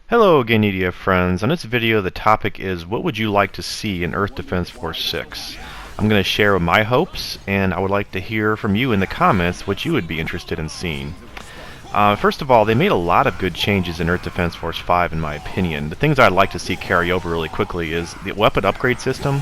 Hello again, EDF friends. On this video, the topic is what would you like to see in Earth Defense Force 6? I'm going to share my hopes, and I would like to hear from you in the comments what you would be interested in seeing. First of all, they made a lot of good changes in Earth Defense Force 5 in my opinion. The things I'd like to see carry over really quickly is the weapon upgrade system.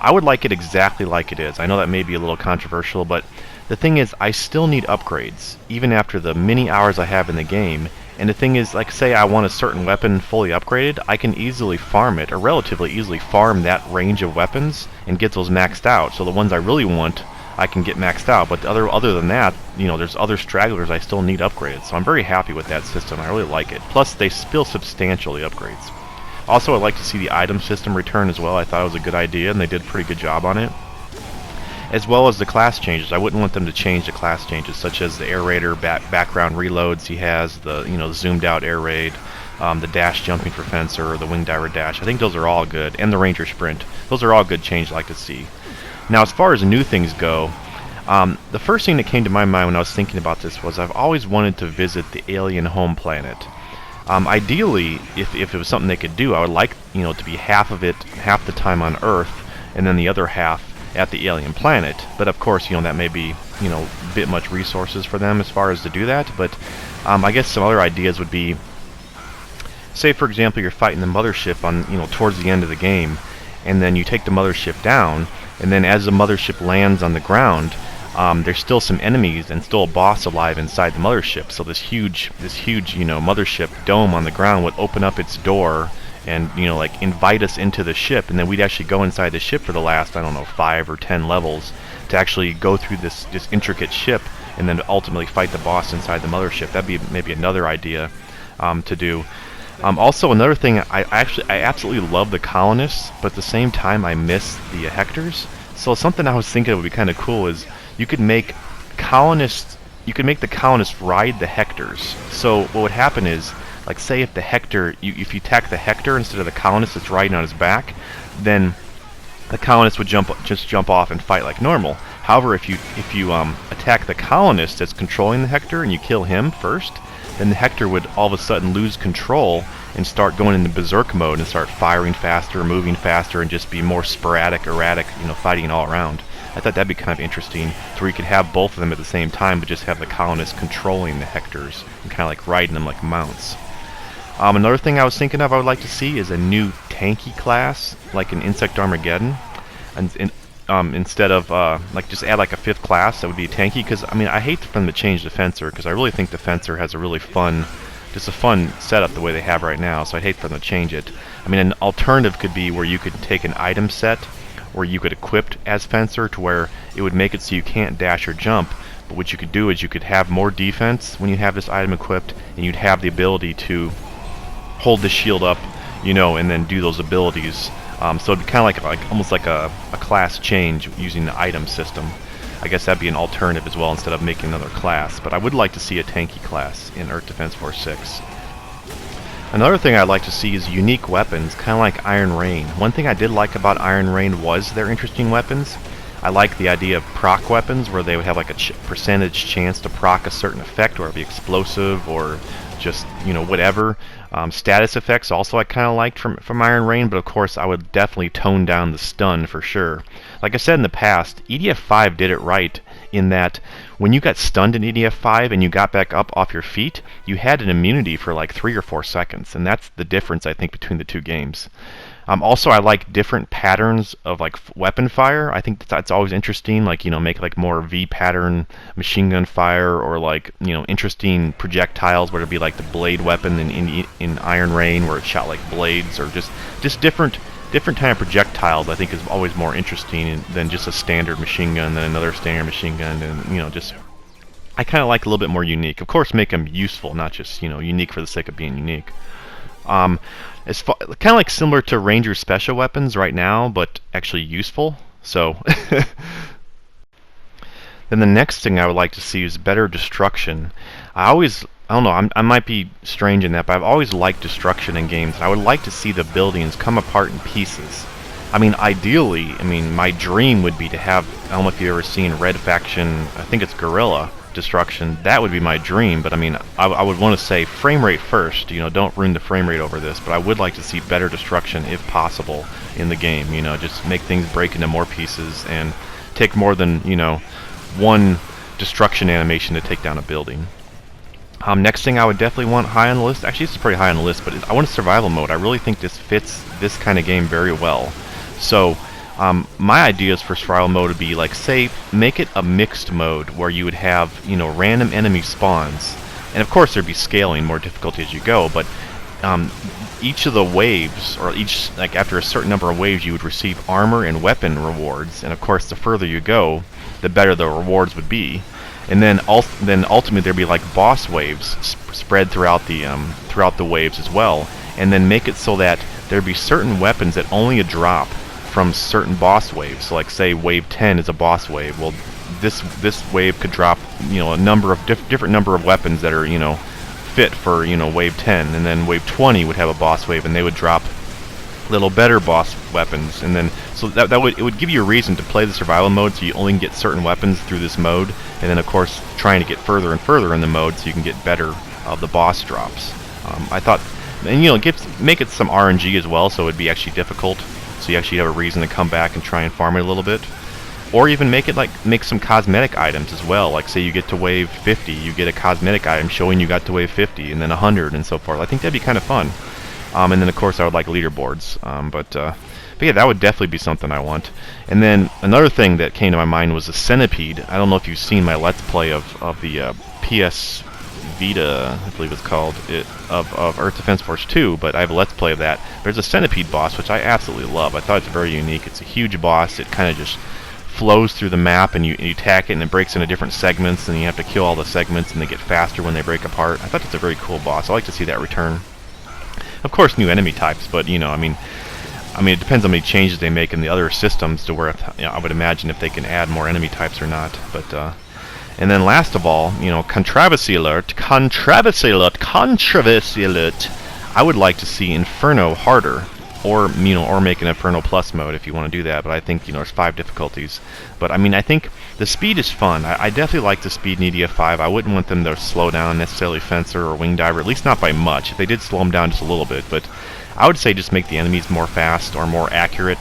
I would like it exactly like it is. I know that may be a little controversial, but the thing is, I still need upgrades, even after the many hours I have in the game. And the thing is, like, say I want a certain weapon fully upgraded, I can easily farm it, or relatively easily farm that range of weapons and get those maxed out. So the ones I really want, I can get maxed out. But other than that, you know, there's other stragglers I still need upgraded. So I'm very happy with that system. I really like it. Plus, they still substantially upgrades. Also, I'd like to see the item system return as well. I thought it was a good idea, and they did a pretty good job on it. As well as the class changes. I wouldn't want them to change the class changes, such as the air raider background reloads he has, the zoomed out air raid, the dash jumping for fencer, or the wing diver dash. I think those are all good, and the ranger sprint. Those are all good changes I'd like to see. Now, as far as new things go, the first thing that came to my mind when I was thinking about this was I've always wanted to visit the alien home planet. Ideally, if it was something they could do, I would like to be half the time on Earth, and then the other half at the alien planet. But of course, that may be a bit much resources for them as far as to do that. But I guess some other ideas would be, say for example, you're fighting the mothership on towards the end of the game, and then you take the mothership down, and then as the mothership lands on the ground, there's still some enemies and still a boss alive inside the mothership. So this huge mothership dome on the ground would open up its door and like invite us into the ship, and then we'd actually go inside the ship for the last, I don't know, 5 or 10 levels to actually go through this intricate ship and then ultimately fight the boss inside the mothership. That'd be maybe another idea to do. Also, another thing, I absolutely love the colonists, but at the same time I miss the Hectors. So something I was thinking would be kind of cool is you could make the colonists ride the Hectors. So what would happen is, like, say if the Hector, if you attack the Hector instead of the colonist that's riding on his back, then the colonist would just jump off and fight like normal. However, if you attack the colonist that's controlling the Hector and you kill him first, then the Hector would all of a sudden lose control and start going into berserk mode and start firing faster, moving faster, and just be more sporadic, erratic, fighting all around. I thought that'd be kind of interesting, to where you could have both of them at the same time, but just have the colonists controlling the Hectors and kind of like riding them like mounts. Another thing I was thinking of I would like to see is a new tanky class, like an Insect Armageddon, and instead of like just add like a 5th class that would be tanky. Because I mean, I hate for them to change the Fencer, because I really think the Fencer has a really fun setup the way they have right now. So I'd hate for them to change it. I mean, an alternative could be where you could take an item set where you could equip as Fencer, to where it would make it so you can't dash or jump. But what you could do is you could have more defense when you have this item equipped, and you'd have the ability to hold the shield up, and then do those abilities. So it'd be kind of like almost like a class change using the item system. I guess that'd be an alternative as well, instead of making another class. But I would like to see a tanky class in Earth Defense Force 6. Another thing I'd like to see is unique weapons, kind of like Iron Rain. One thing I did like about Iron Rain was their interesting weapons. I like the idea of proc weapons, where they would have like a percentage chance to proc a certain effect, or it be explosive, or just whatever. Status effects also I kind of liked from Iron Rain, but of course I would definitely tone down the stun for sure. Like I said in the past, EDF 5 did it right in that when you got stunned in EDF 5 and you got back up off your feet, you had an immunity for like 3 or 4 seconds, and that's the difference I think between the two games. Also, I like different patterns of like weapon fire. I think that's always interesting. Like make like more V pattern machine gun fire, or like interesting projectiles, where it'd be like the blade weapon in Iron Rain, where it shot like blades, or just different kind of projectiles. I think is always more interesting than just a standard machine gun, than another standard machine gun, and just I kind of like a little bit more unique. Of course, make them useful, not just unique for the sake of being unique. It's kind of like similar to Ranger special weapons right now, but actually useful. So then the next thing I would like to see is better destruction. I don't know, I might be strange in that, but I've always liked destruction in games. I would like to see the buildings come apart in pieces. I mean, ideally, my dream would be to have, I don't know if you've ever seen Red Faction, I think it's Guerrilla, destruction, that would be my dream. But I mean, I would want to say frame rate first. You know, don't ruin the frame rate over this. But I would like to see better destruction if possible in the game. You know, just make things break into more pieces and take more than, you know, one destruction animation to take down a building. Next thing I would definitely want high on the list. Actually, this is pretty high on the list, but I want a survival mode. I really think this fits this kind of game very well. So, my ideas for survival mode would be, like, say, make it a mixed mode where you would have, you know, random enemy spawns. And of course, there'd be scaling, more difficulty as you go, but each of the waves, or each, like, after a certain number of waves, you would receive armor and weapon rewards. And of course, the further you go, the better the rewards would be. And then ultimately there'd be like boss waves spread throughout the waves as well. And then make it so that there'd be certain weapons that only drop from certain boss waves. So like say wave 10 is a boss wave. Well, this wave could drop, you know, a number of different number of weapons that are, you know, fit for, you know, wave 10. And then wave 20 would have a boss wave, and they would drop little better boss weapons. And then so it would give you a reason to play the survival mode, so you only can get certain weapons through this mode, and then of course trying to get further and further in the mode so you can get better of the boss drops. I thought, and you know, make it some RNG as well, so it'd be actually difficult, so you actually have a reason to come back and try and farm it a little bit. Or even make some cosmetic items as well. Like say you get to wave 50, you get a cosmetic item showing you got to wave 50, and then 100 and so forth. I think that'd be kind of fun. And then of course I would like leaderboards, but yeah, that would definitely be something I want. And then another thing that came to my mind was a Centipede. I don't know if you've seen my Let's Play of the PS Vita, I believe it's called, of Earth Defense Force 2, but I have a Let's Play of that. There's a Centipede boss, which I absolutely love. I thought it's very unique. It's a huge boss. It kind of just flows through the map, and you attack it, and it breaks into different segments, and you have to kill all the segments, and they get faster when they break apart. I thought it's a very cool boss. I like to see that return. Of course, new enemy types, but you know, I mean, it depends on how many changes they make in the other systems to where, you know, I would imagine if they can add more enemy types or not. But and then last of all, you know, controversy alert. I would like to see Inferno harder, or you know, or make an Inferno Plus mode if you want to do that. But I think, you know, there's 5 difficulties. But I mean, I think the speed is fun. I definitely like the speed in EDF 5. I wouldn't want them to slow down necessarily Fencer or Wing Diver, at least not by much. If they did slow them down just a little bit, but I would say just make the enemies more fast or more accurate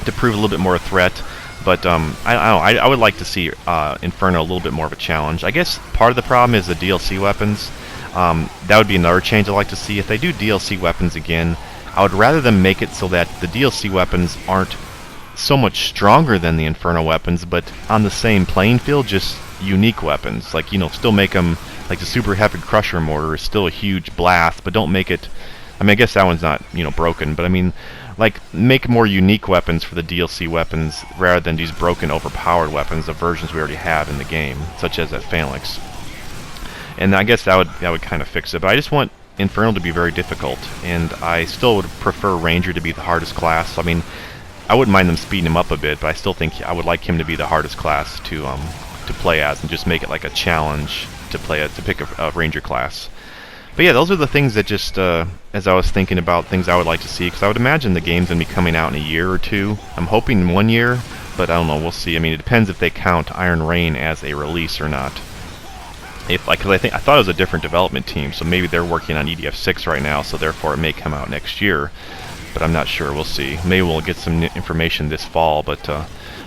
to prove a little bit more a threat. But I don't know. I would like to see Inferno a little bit more of a challenge. I guess part of the problem is the DLC weapons. That would be another change I'd like to see. If they do DLC weapons again, I would rather them make it so that the DLC weapons aren't so much stronger than the Inferno weapons, but on the same playing field, just unique weapons. Like, you know, still make them, like the Super Heavy Crusher Mortar is still a huge blast, but don't make it, I mean, I guess that one's not, you know, broken, but I mean, like, make more unique weapons for the DLC weapons rather than these broken, overpowered weapons of versions we already have in the game, such as that Phalanx. And I guess that would kind of fix it, but I just want Inferno to be very difficult, and I still would prefer Ranger to be the hardest class. I mean, I wouldn't mind them speeding him up a bit, but I still think I would like him to be the hardest class to play as, and just make it like a challenge to pick a Ranger class. But yeah, those are the things that just, as I was thinking about things I would like to see, because I would imagine the game's going to be coming out in a year or two. I'm hoping 1 year, but I don't know, we'll see. I mean, it depends if they count Iron Rain as a release or not. Because I thought it was a different development team, so maybe they're working on EDF 6 right now, so therefore it may come out next year. But I'm not sure. We'll see. Maybe we'll get some information this fall. But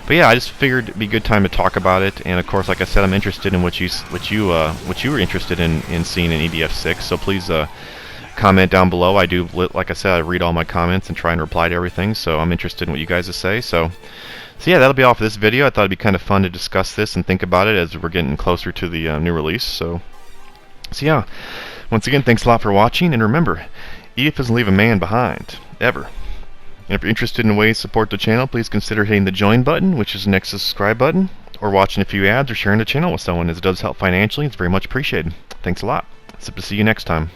yeah, I just figured it'd be a good time to talk about it. And of course, like I said, I'm interested in what you were interested in seeing in EDF 6. So please comment down below. I do, like I said, I read all my comments and try and reply to everything. So I'm interested in what you guys to say. So yeah, that'll be all for this video. I thought it'd be kind of fun to discuss this and think about it as we're getting closer to the new release. So yeah, once again, thanks a lot for watching, and remember, EDF doesn't leave a man behind, ever. And if you're interested in ways to support the channel, please consider hitting the join button, which is next to the subscribe button, or watching a few ads or sharing the channel with someone, as it does help financially. It's very much appreciated. Thanks a lot. Hope to see you next time.